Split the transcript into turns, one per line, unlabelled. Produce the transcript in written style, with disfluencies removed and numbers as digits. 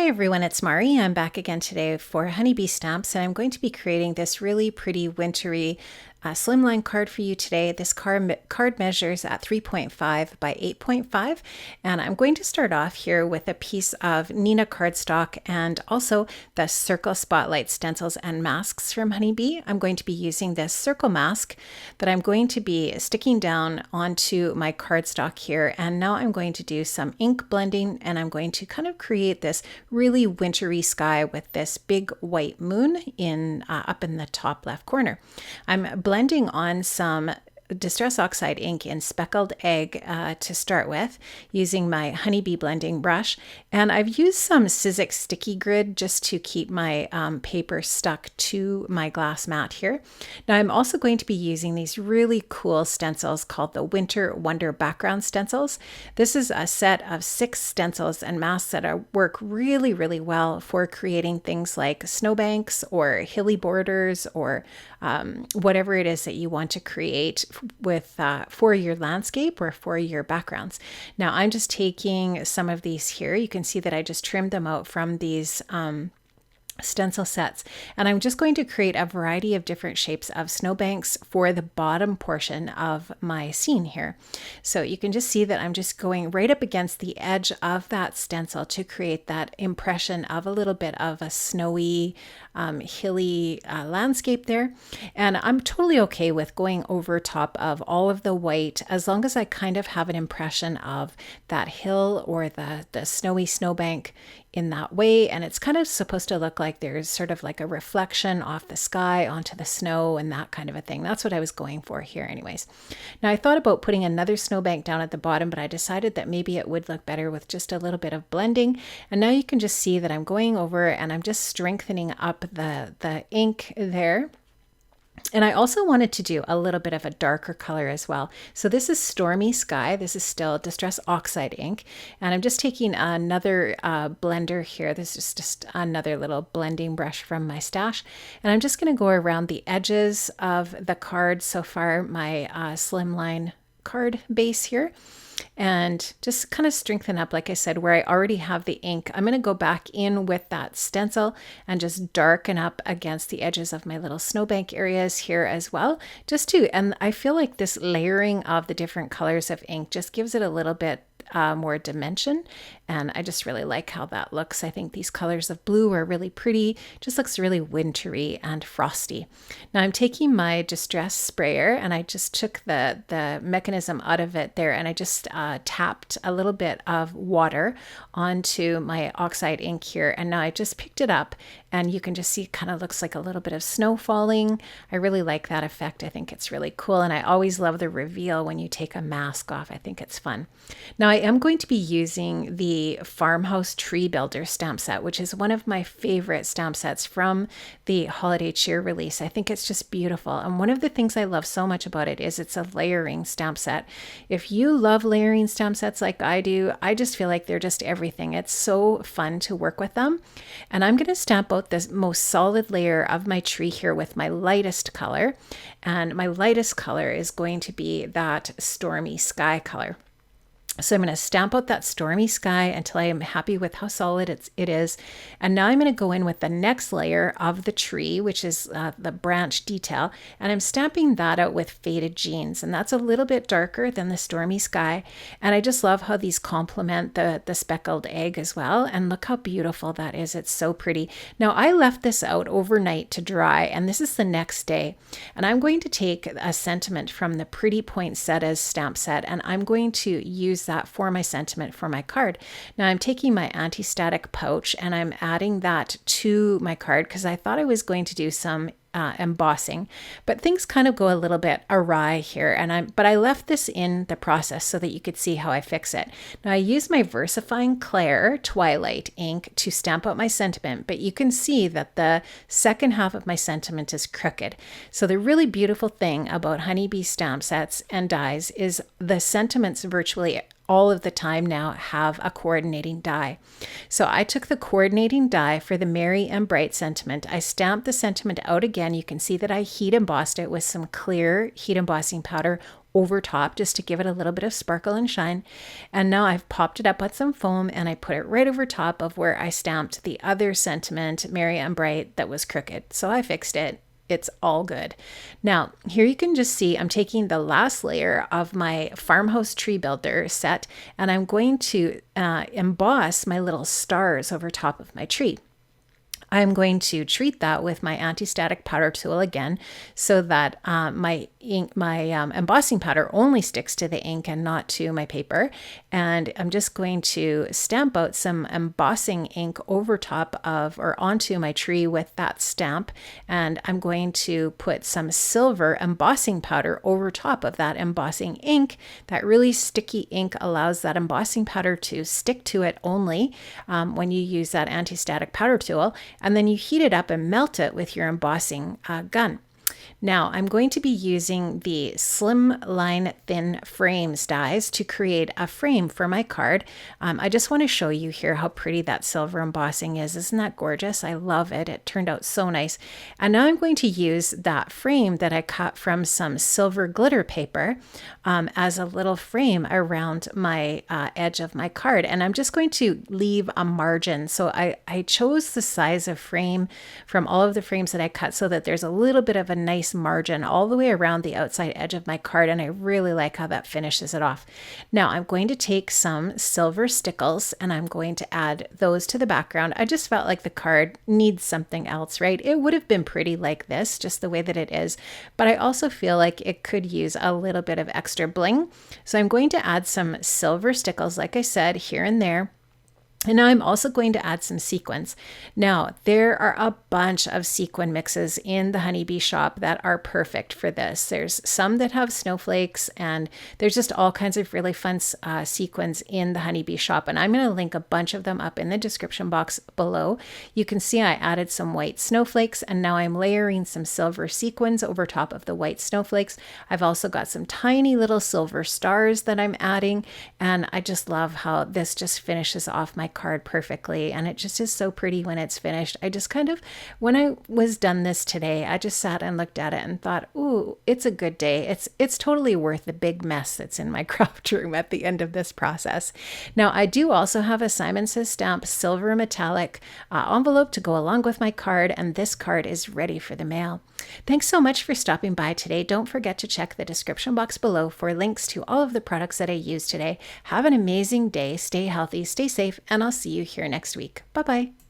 Hi everyone, it's Mari. I'm back again today for honeybee stamps, and I'm going to be creating this really pretty wintry slimline card for you today. This card measures at 3.5 by 8.5, and I'm going to start off here with a piece of Neenah cardstock and also the circle spotlight stencils and masks from Honeybee. I'm going to be using this circle mask that I'm going to be sticking down onto my cardstock here, and now I'm going to do some ink blending, and I'm going to kind of create this really wintry sky with this big white moon in up in the top left corner. I'm blending on some Distress Oxide ink in Speckled Egg to start with, using my Honeybee blending brush. And I've used some Sizzix sticky grid just to keep my paper stuck to my glass mat here. Now I'm also going to be using these really cool stencils called the Winter Wonder Background Stencils. This is a set of 6 stencils and masks that work really, really well for creating things like snowbanks or hilly borders or whatever it is that you want to create with for your landscape or for your backgrounds. Now I'm just taking some of these here. You can see that I just trimmed them out from these stencil sets, and I'm just going to create a variety of different shapes of snowbanks for the bottom portion of my scene here. So you can just see that I'm just going right up against the edge of that stencil to create that impression of a little bit of a snowy, hilly landscape there. And I'm totally okay with going over top of all of the white as long as I kind of have an impression of that hill or the snowy snowbank in that way. And it's kind of supposed to look like there's sort of like a reflection off the sky onto the snow and that kind of a thing. That's what I was going for here anyways. Now I thought about putting another snowbank down at the bottom, but I decided that maybe it would look better with just a little bit of blending. And now you can just see that I'm going over and I'm just strengthening up the ink there. And I also wanted to do a little bit of a darker color as well. So this is Stormy Sky. This is still Distress Oxide ink. And I'm just taking another blender here. This is just another little blending brush from my stash. And I'm just going to go around the edges of the card. So far, my slimline card base here. And just kind of strengthen up, like I said, where I already have the ink. I'm going to go back in with that stencil and just darken up against the edges of my little snowbank areas here as well. And I feel like this layering of the different colors of ink just gives it a little bit more dimension, and I just really like how that looks. I think these colors of blue are really pretty. Just looks really wintry and frosty. Now I'm taking my Distress sprayer, and I just took the mechanism out of it there, and I just tapped a little bit of water onto my oxide ink here, and now I just picked it up, and you can just see it kind of looks like a little bit of snow falling. I really like that effect. I think it's really cool, and I always love the reveal when you take a mask off. I think it's fun. Now I am going to be using the Farmhouse Tree Builder stamp set, which is one of my favorite stamp sets from the Holiday Cheer release. I think it's just beautiful. And one of the things I love so much about it is it's a layering stamp set. If you love layering stamp sets like I do, I just feel like they're just everything. It's so fun to work with them. And I'm going to stamp out the most solid layer of my tree here with my lightest color. And my lightest color is going to be that Stormy Sky color. So I'm going to stamp out that Stormy Sky until I am happy with how solid it is. And now I'm going to go in with the next layer of the tree, which is the branch detail. And I'm stamping that out with Faded Jeans. And that's a little bit darker than the Stormy Sky. And I just love how these complement the Speckled Egg as well. And look how beautiful that is. It's so pretty. Now I left this out overnight to dry, and this is the next day. And I'm going to take a sentiment from the Pretty Poinsettias stamp set, and I'm going to use that for my sentiment for my card. Now I'm taking my anti-static pouch and I'm adding that to my card because I thought I was going to do some embossing, but things kind of go a little bit awry here, but I left this in the process so that you could see how I fix it. Now I use my VersaFine Clair Twilight ink to stamp out my sentiment, but you can see that the second half of my sentiment is crooked. So the really beautiful thing about Honeybee stamp sets and dies is the sentiments virtually all of the time now have a coordinating die. So I took the coordinating die for the Merry and Bright sentiment. I stamped the sentiment out again. You can see that I heat embossed it with some clear heat embossing powder over top just to give it a little bit of sparkle and shine. And now I've popped it up with some foam and I put it right over top of where I stamped the other sentiment, Merry and Bright, that was crooked. So I fixed it. It's all good. Now, here you can just see I'm taking the last layer of my farmhouse tree builder set and I'm going to emboss my little stars over top of my tree. I'm going to treat that with my anti-static powder tool again so that my embossing powder only sticks to the ink and not to my paper. And I'm just going to stamp out some embossing ink over top of or onto my tree with that stamp. And I'm going to put some silver embossing powder over top of that embossing ink. That really sticky ink allows that embossing powder to stick to it only when you use that anti-static powder tool. And then you heat it up and melt it with your embossing gun. Now I'm going to be using the Slim Line Thin Frames dies to create a frame for my card. I just want to show you here how pretty that silver embossing is. Isn't that gorgeous? I love it. It turned out so nice. And now I'm going to use that frame that I cut from some silver glitter paper as a little frame around my edge of my card. And I'm just going to leave a margin. So I chose the size of frame from all of the frames that I cut so that there's a little bit of a nice margin all the way around the outside edge of my card, and I really like how that finishes it off. Now I'm going to take some silver stickles and I'm going to add those to the background. I just felt like the card needs something else, right? It would have been pretty like this, just the way that it is, but I also feel like it could use a little bit of extra bling. So I'm going to add some silver stickles, like I said, here and there. And now I'm also going to add some sequins. Now, there are a bunch of sequin mixes in the Honeybee shop that are perfect for this. There's some that have snowflakes, and there's just all kinds of really fun sequins in the Honeybee shop. And I'm going to link a bunch of them up in the description box below. You can see I added some white snowflakes, and now I'm layering some silver sequins over top of the white snowflakes. I've also got some tiny little silver stars that I'm adding, and I just love how this just finishes off my card perfectly, and it just is so pretty when it's finished. I just kind of, when I was done this today, I just sat and looked at it and thought, ooh, it's a good day. It's totally worth the big mess that's in my craft room at the end of this process. Now, I do also have a Simon Says Stamp silver metallic envelope to go along with my card, and this card is ready for the mail. Thanks so much for stopping by today. Don't forget to check the description box below for links to all of the products that I used today. Have an amazing day. Stay healthy, stay safe, and I'll see you here next week. Bye-bye.